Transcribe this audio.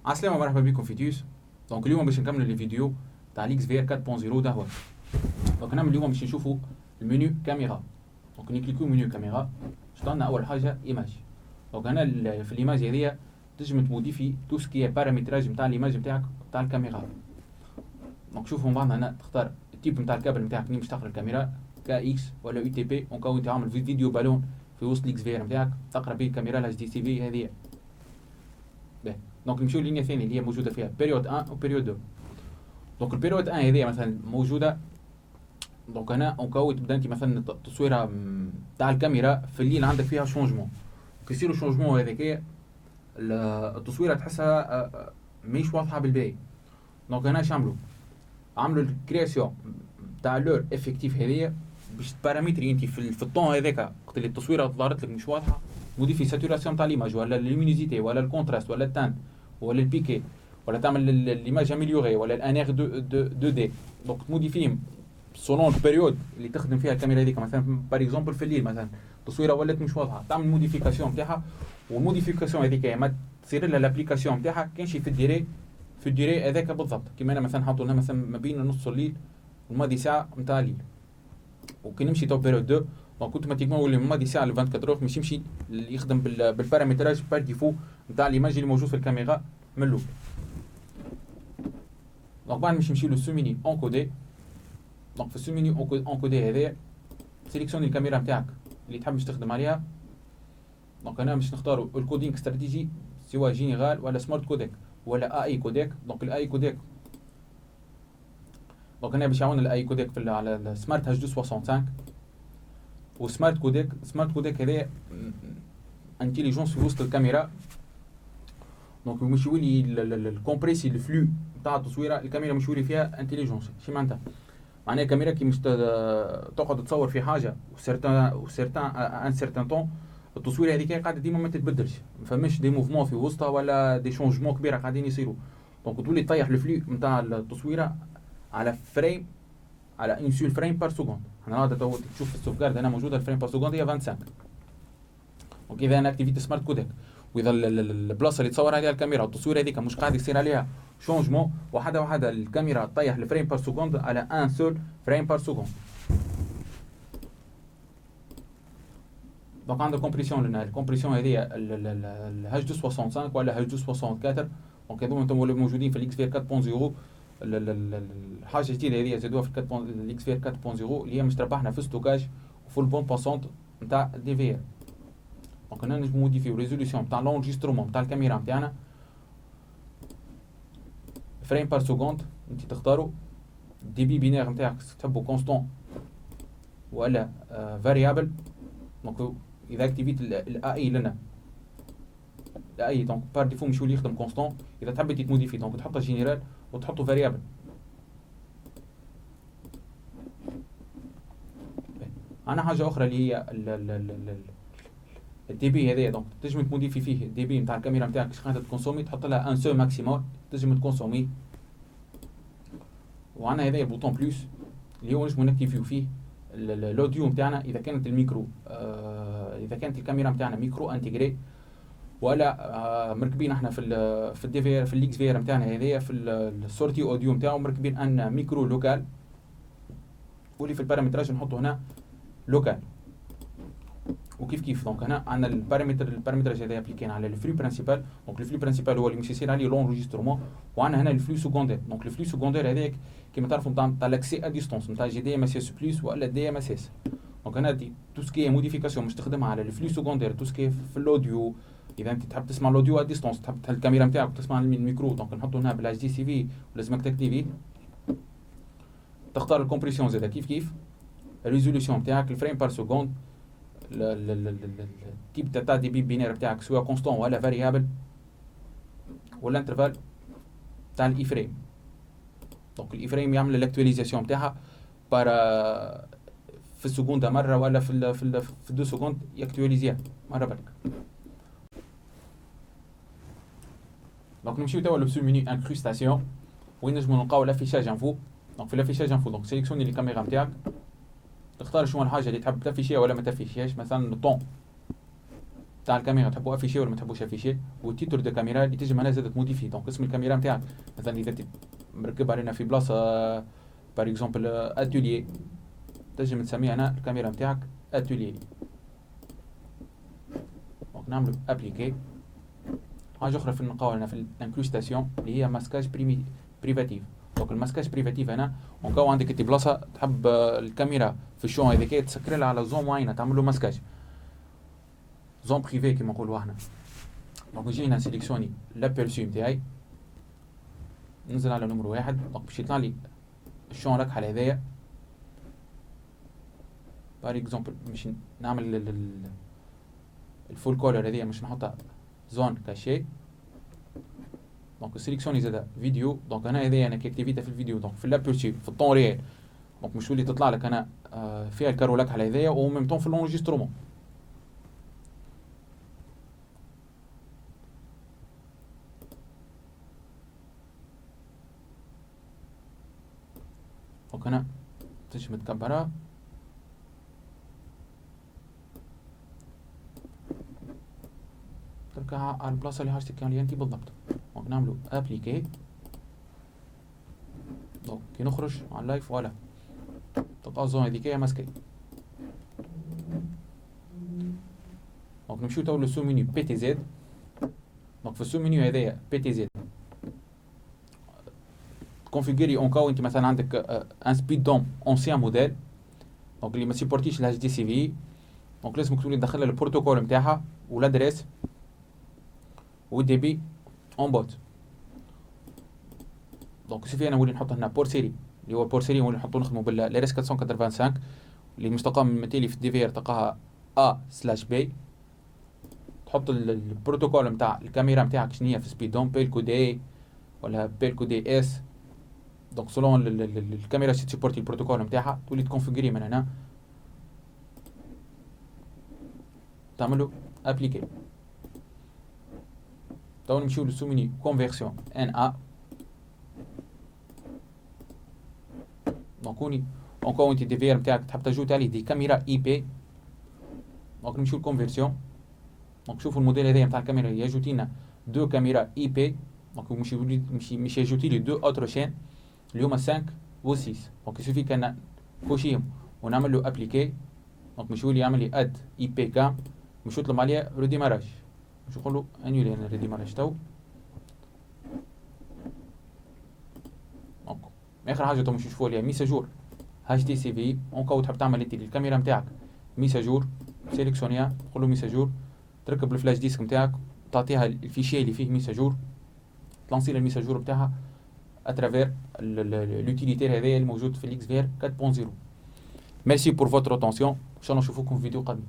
عسلامة مرحبا بكم في تيوس. دونك اليوم باش نكمل الفيديو تاع ليكس في ار 4.0 دهوة. دونك نعمل اليوم باش نشوفوا المنيو كاميرا. دونك نكليكو منيو كاميرا، شطلنا اول حاجه ايماج. دونك هنا في الايماج هذيا تنجم تموديفي تو سكي بارامتراج نتاع الايماج نتاعك تاع الكاميرا. دونك شوفوا من بعد هنا تختار التيب نتاع الكابل نتاعك اللي باش تاخذ الكاميرا كا اكس ولا يو تي بي. دونك انت عامل فيديو بالون في وسط ليكس في ار نتاعك تقرا به الكاميرا الاتش دي سي في هذه. دونك نمشيو للينيا الثانيه اللي هي موجوده فيها بيريود 1 و بيريود 2. دونك البيريود 1 هذه مثلا موجوده. دونك هنا اونكاو تبدا انت مثلا التصويره تاع الكاميرا في الليل عندك فيها شونجمون، كيصيروا شونجمون هذاك التصويره تحسها مش واضحه بالباهي. دونك هنا شعملوا عملوا الكرياسيون تاع لور افكتيف هذيا باش بارامتري انت في الطون هذاك وقت اللي التصويره ظهرت لك مش واضحه موديفي ساتوراسيون تاع ليماج ولا اللومينيزيتي ولا الكونتراست ولا التان ولا البيكي ولا تعمل ليماج اميليوري ولا الان ار 2 دي. دونك تموديفيهم سولون البيريود اللي تخدم فيها الكاميرا هذيك. مثلا بار اكزومبل في الليل مثلا التصويره ولات مش واضحه تعمل موديفيكاسيون نتاعها، والموديفيكاسيون هذيك ما تصير لها لابليكاسيون نتاعها كاين شي في الديري هذاك بالضبط. كيما انا مثلا حاطوا لنا مثلا ما بين نص الليل والماضي ساعه نتاع الليل، وكي نمشي تو بيريود 2 دونك اوتوماتيكمون يولي الماضي ساعه ل 24 اور مش يمشي يخدم بالبارامتراج بار ديفو نتاع ليماج اللي موجود في الكاميرا من الاول. دونك بعد باش نمشيو لو سوميني اونكودي. دونك في السوميني اونكودي هذايا سيليكسيوني الكاميرا نتاعك اللي تحب تخدم عليها. دونك هنا باش نختاروا الكودينغ استراتيجي سواء جينيرال ولا سمارت كوديك ولا اي كوديك. دونك الاي كوديك دونك هنا باش يعاون الاي كوديك في على السمارت اتش 265 وسمارت كوديك. سمارت كوديك هذا انتيليجونس في وسط الكاميرا. دونك مش يولي الكومبريسي الفلو تاع التصويره الكاميرا مش يولي فيها انتيليجونس. شي معناتها معناها الكاميرا كي مش تقعد تصور في حاجه وسيرتان ان سيرتان طون التصويره هذيك قاعده ديما ما تتبدلش، ما فماش دي موفمون في وسطها ولا دي شونجمون كبيره قاعدين يصيروا. دونك تولي تطيح الفلو نتاع التصويره على فريم على ان سول فريم بار سكوند. انا هذا تو تشوف السوف جارد هنا موجوده الفريم بار سكوند هي 25. دونك اذا انا اكتيفيتي سمارت كوديك واذا البلاصه اللي تصور عليها الكاميرا والتصويره هذيك مش قاعد يصير عليها شونجمون واحده الكاميرا تطيح الفريم بار سكوند على ان سول فريم بار سكوند. دونك عندك كومبريسيون لنا الكومبريسيون هذه الهاش 265 ولا هاش 264. دونك هذوما انتم موجودين في الاكس في 4.0. الحاجه الجديده هذه زادوها في الاكس في 4.0 اللي هي مش تربحنا في ستوكاج وفي البون باسونت نتاع دي في ار. دونك هنا نجمو موديفيو ريزوليسيون نتاع لونجسترومون نتاع الكاميرا نتاعنا فريم بار سكوند. انت تختاروا دي بي بينير نتاعك تحبوا كونستون ولا فاريابل. دونك اذا اكتيفيت الاي لنا الاي دونك بار ديفو مش يولي يخدم كونستون. اذا تحب تموديفي دونك تحطها جينيرال وتحطوا فاريابل. انا حاجه اخرى اللي هي الدي بي هذايا. دونك تنجم تموديفي فيه الدي بي نتاع الكاميرا نتاعك اش قاعده تكونسومي تحط لها ان سو ماكسيموم تنجم تكونسومي. وعندنا هذايا البوطون بلوس اللي هو نجمو نكتيفيو فيه الاوديو نتاعنا اذا كانت الميكرو اذا كانت الكاميرا نتاعنا ميكرو انتجري ولا مركبين احنا في الدي في ار في الاكس في ار نتاعنا هذايا في السورتي اوديو نتاعو مركبين ان ميكرو لوكال واللي في البارامتراج نحطه هنا لوكال. وكيف كيف دونك هنا عندنا البارامتراج هذا ابليكين على الفلو برينسيبال. دونك الفلو برينسيبال هو اللي مش يصير عليه لونجسترومون، وعندنا هنا الفلو سكوندير. دونك الفلو سكوندير هذاك كيما تعرفوا نتاع لاكسي ا ديستونس نتاع جي دي ام اس اس بلس ولا دي ام اس اس. دونك هنا دي تو سكي موديفيكاسيون مش تخدمها على الفلو سكوندير تو سكي في الاوديو. اذا انت تحب تسمع الاوديو ا ديستونس تحب الكاميرا نتاعك تسمع من الميكرو دونك نحطوا هنا بالاتش دي سي في ولازمك تاكتيفي. تختار الكومبريسيون زاده كيف الريزوليوشن نتاعك الفريم بار سكوند التيب تاع دي بي بينير نتاعك سواء كونستون ولا فاريابل ولا انترفال تاع الاي فريم. دونك الاي فريم يعمل الاكtualisation نتاعها بار في السكوندا مره ولا في 2 سكوند ياكtualiزيها مره برك. دونك نمشيو توا لو منيو انكروستاسيون وين نجمو نلقاو لافيشاج انفو. دونك في لافيشاج انفو دونك سيليكسيوني الكاميرا نتاعك تختار شنو الحاجه اللي تحب تافيشيها ولا ما تافيشيهاش. مثلا الطون تاع الكاميرا تحبوا افيشي ولا ما تحبوش افيشي، والتيتر دو كاميرا اللي تنجم انا زادت موديفي. دونك اسم الكاميرا نتاعك مثلا اذا مركب علينا في بلاصه بار اكزومبل اتوليي، تنجم تسميها انا الكاميرا نتاعك اتوليي. دونك نعملوا ابليكي. حاجه اخرى في النقاوه هنا في الانكروستاسيون اللي هي ماسكاج بريفاتيف. دونك الماسكاج بريفاتيف هنا اونكاو عندك انت بلاصه تحب الكاميرا في الشون هذيك تسكر لها على زون معينه تعمل له ماسكاج، زون بريفي كيما نقولوا احنا. دونك نجي هنا سيليكسيوني لابيرسو نتاعي، ننزل على نمرو 1. دونك باش يطلع لي الشون ركحه هذايا بار اكزومبل باش نعمل الفول كولر هذيا مش نحطها زون كاشي. دونك سيليكسيوني زاده فيديو. دونك هنا هذايا انا كاكتيفيتي في الفيديو، دونك في لابيرسو في الطون ريال. دونك مش ولي تطلع لك انا فيها الكارو لكحه هذايا و ميم طون في لونجسترومون. دونك هنا تنجم تكبرها تركها على البلاصه اللي حاجتك اللي انت بالضبط. دونك نعملو ابليكي. دونك كي نخرج على اللايف فوالا تلقاو الزون هذيك هي ماسكي. دونك نمشيو تو للسو منيو بي تي زد. دونك في السو منيو هذايا بي تي زد كونفيغوري اون كاو انت مثلا عندك ان سبيد دوم اونسيان موديل دونك اللي ما سيبورتيش الاتش دي سي في. دونك لازمك تولي تدخل لها البروتوكول نتاعها والادريس والدي بي اون بوت. دونك سيفي انا نولي نحط هنا بور سيري اللي هو بور سيري نولي نحطو نخدمو بالريس 485 اللي مستقام من تالي في الدي في ار تلقاها A/B. تحط البروتوكول نتاع الكاميرا نتاعك شنو هي في سبيد دوم بيلكو دي ولا بيلكو دي اس. دونك سولون الكاميرا سيبورتي البروتوكول نتاعها تولي تكونفيغوري من هنا تعملو ابليكي. تو نمشيو للسو منيو كونفيرسيون ان ا. دونك اونكو انت دي في ار نتاعك تحب تجوت عليه دي كاميرا اي بي. دونك نمشيو للكونفيرسيون. دونك شوفوا الموديل هذايا نتاع الكاميرا يجوتي لنا دو كاميرا اي بي. دونك مش يجوتي لي دو اوتر شين اللي هما 5 و 6. دونك يسوفي كان كوشيهم ونعمل له ابليكي. دونك مش يولي يعمل لي اد اي بي كام مش يطلب عليه ريديماراج مش نقول له انيولي انا ريديماراج تو. دونك اخر حاجه تو مش نشوفوا ليها ميساجور اتش دي سي في. اونكو تحب تعمل انت الكاميرا نتاعك ميساجور سيليكسيونيا تقول له ميساجور تركب الفلاش ديسك نتاعك تعطيها الفيشي اللي فيه ميساجور تلانسي الميساجور نتاعها اترافير لوتيليتير هذايا الموجود في الاكس في ار 4.0. ميرسي بور فوتر اتونسيون ان شاء الله نشوفوكم في فيديو قادم.